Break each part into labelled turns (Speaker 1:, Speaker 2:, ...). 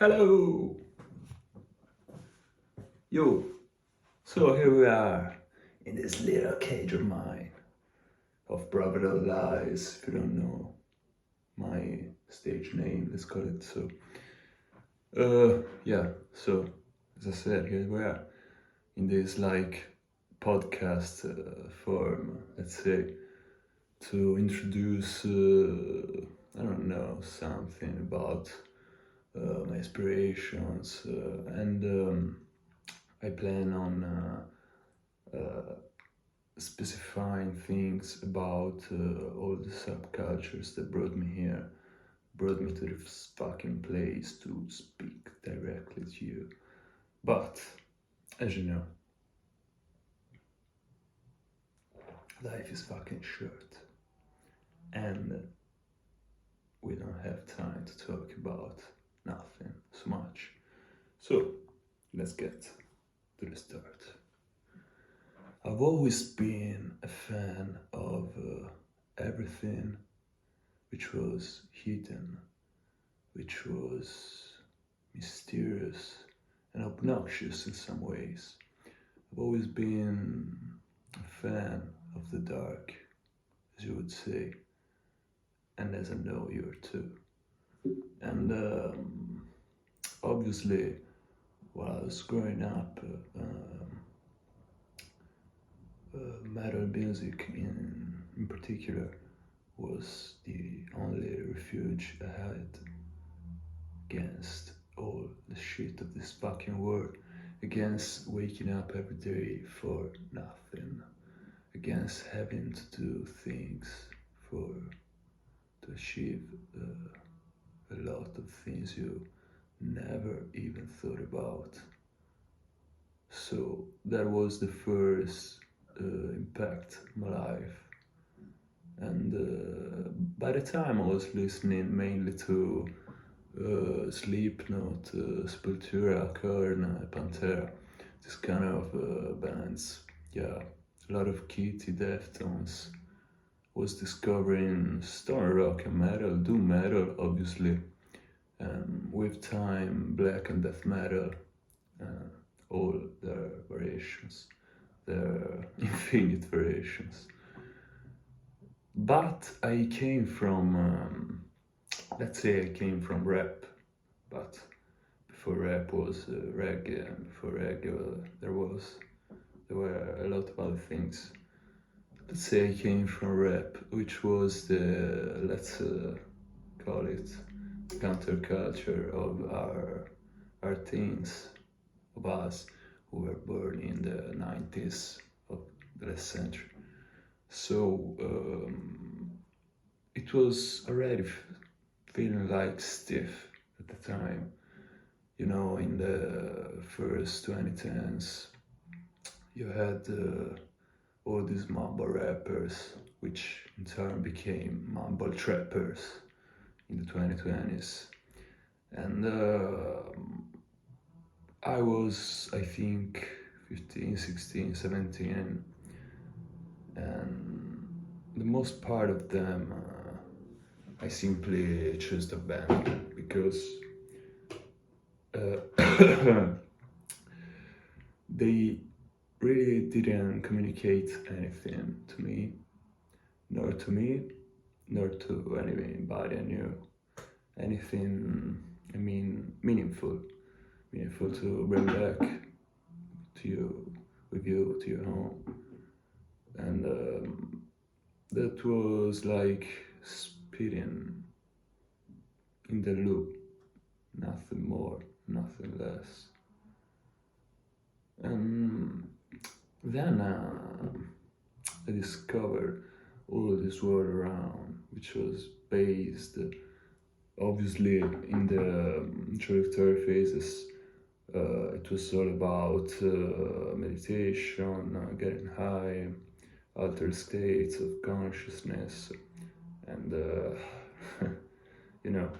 Speaker 1: Hello! Yo! So here we are in this little cage of mine of Brother Lies, if you don't know my stage name, let's call it so. So as I said, here we are in this podcast form, let's say, to introduce, I don't know, something about my aspirations and I plan on specifying things about all the subcultures that brought me here, brought me to this fucking place to speak directly to you. But, as you know, life is fucking short, and we don't have time to talk about nothing so much. So, let's get to the start. I've always been a fan of everything which was hidden, which was mysterious and obnoxious in some ways. I've always been a fan of the dark, as you would say, and as I know you are too. And obviously, while I was growing up, metal music in particular was the only refuge I had against all the shit of this fucking world, against waking up every day for nothing, against having to do things to achieve a lot of things you never even thought about. So that was the first impact on my life. And by the time I was listening mainly to Slipknot, Sepultura, Korn, Pantera, this kind of bands. Yeah, a lot of Kitty, Deftones. Was discovering stoner rock and metal, doom metal, obviously. With time, black and death metal, all their variations, their infinite variations. But I came from, let's say I came from rap, but before rap was reggae, and before reggae there were a lot of other things. Let's say I came from rap, which was the, let's call it, counterculture of our teens, of us who were born in the 90s of the last century. So it was already feeling like stiff at the time. You know, in the first 2010s, you had all these mumble rappers, which in turn became mumble trappers in the 2020s. And I was, I think, 15, 16, 17, and the most part of them I simply chose to ban because they really didn't communicate anything to me, nor to anybody I knew. Anything, I mean, meaningful to bring back to you, with you, to your home. And that was like spitting in the loop, nothing more, nothing less. And then I discovered all this world around, which was based obviously in the introductory phases. It was all about meditation, getting high, altered states of consciousness, and you know,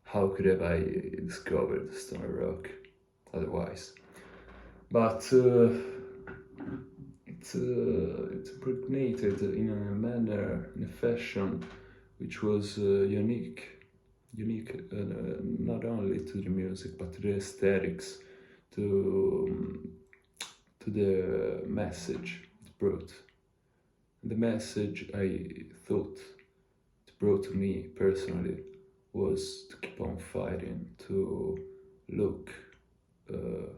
Speaker 1: how could have I discovered stoner rock otherwise? But it's impregnated in a manner, in a fashion which was unique unique not only to the music but to the aesthetics, to to the message it brought. The message I thought it brought to me personally was to keep on fighting, look uh,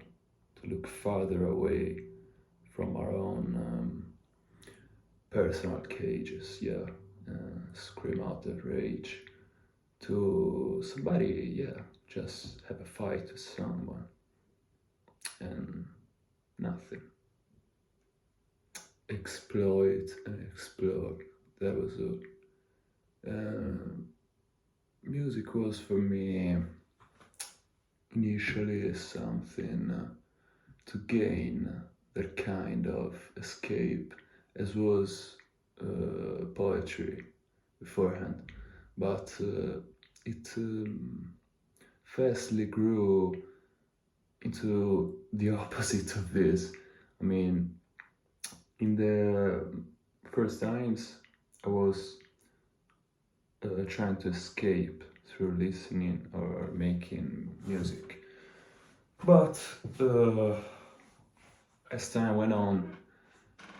Speaker 1: to look farther away from our own personal cages, yeah, scream out that rage to somebody, yeah, just have a fight with someone and nothing. Exploit and explore. That was it. Music was for me initially something to gain that kind of escape, as was poetry beforehand. But it fastly grew into the opposite of this. I mean, in the first times, I was trying to escape through listening or making music. But as time went on,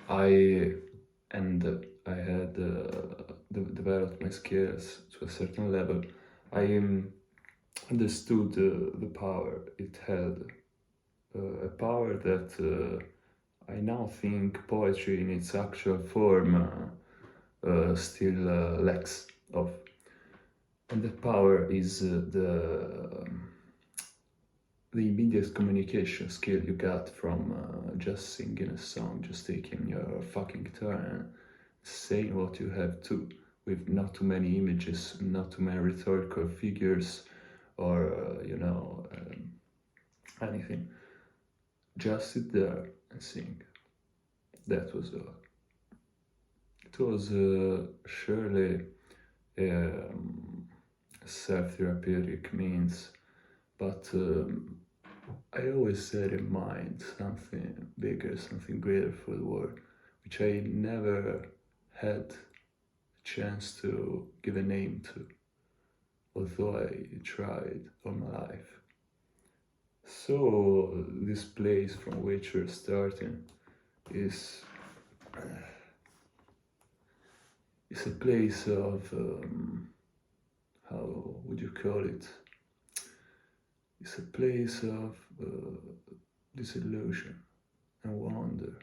Speaker 1: I I had developed my skills to a certain level. I understood the power it had, a power that I now think poetry in its actual form still lacks of. And that power is the immediate communication skill you got from just singing a song, just taking your fucking guitar and saying what you have to, with not too many images, not too many rhetorical figures, or anything. Just sit there and sing. That was all. It was surely self-therapeutic means, but I always had in mind something bigger, something greater for the world, which I never had a chance to give a name to, although I tried all my life. So this place from which we're starting is a place of how would you call it? It's a place of disillusion and wonder,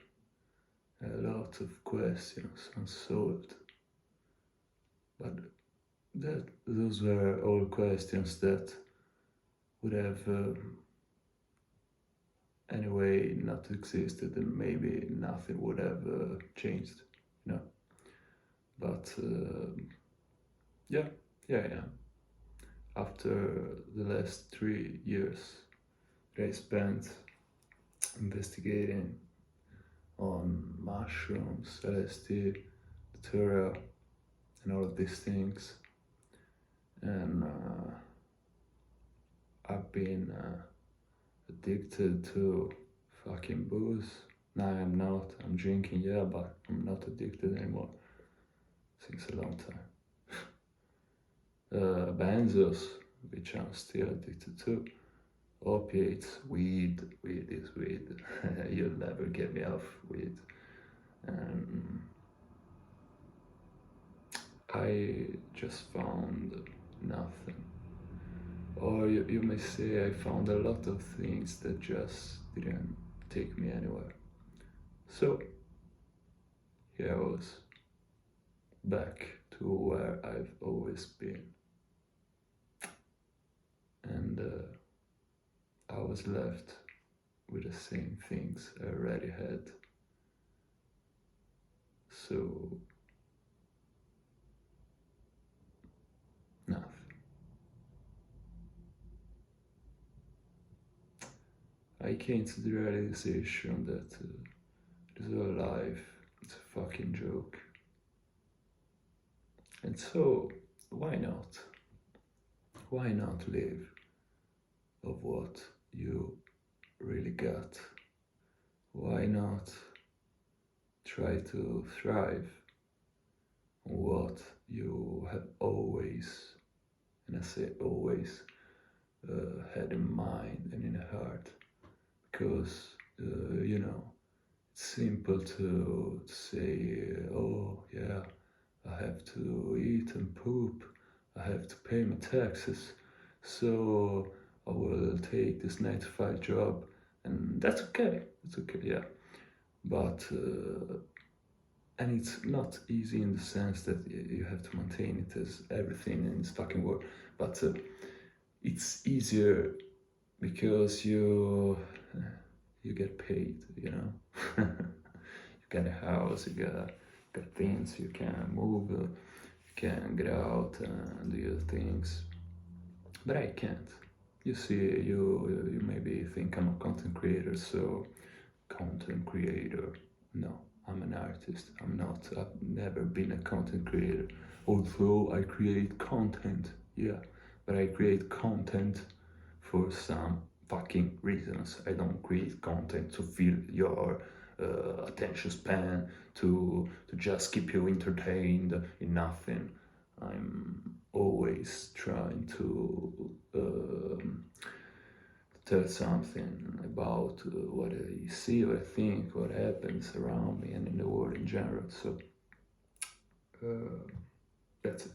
Speaker 1: a lot of questions unsolved. But those were all questions that would have anyway not existed, and maybe nothing would have changed, you know. But yeah, yeah. After the last 3 years that I spent investigating on mushrooms, LSD, Datura, and all of these things, and I've been addicted to fucking booze. Now I'm not. I'm drinking, yeah, but I'm not addicted anymore since a long time. Benzos, which I'm still addicted to. Opiates, weed is weed. You'll never get me off weed. I just found nothing. Or you may say I found a lot of things that just didn't take me anywhere. So here I was, back to where I've always been. And I was left with the same things I already had. So, nothing. I came to the realization that this whole life is a fucking joke. And so, why not? Why not live of what you really got? Why not try to thrive on what you have always and I say always, had in mind and in the heart, because you know, it's simple to say, oh yeah, I have to eat and poop, I have to pay my taxes, so I will take this 9 to 5 job, and that's okay. It's okay, yeah. But and it's not easy in the sense that you have to maintain it as everything in this fucking world, but it's easier because you get paid, you know. You got a house, you got things, you can move, you can get out and do your things, but I can't. You see, you maybe think I'm a content creator, so content creator. No, I'm an artist. I'm not. I've never been a content creator. Although I create content, yeah, but I create content for some fucking reasons. I don't create content to fill your attention span, to just keep you entertained in nothing. I'm always trying to tell something about what I see, what I think, what happens around me and in the world in general. So that's it.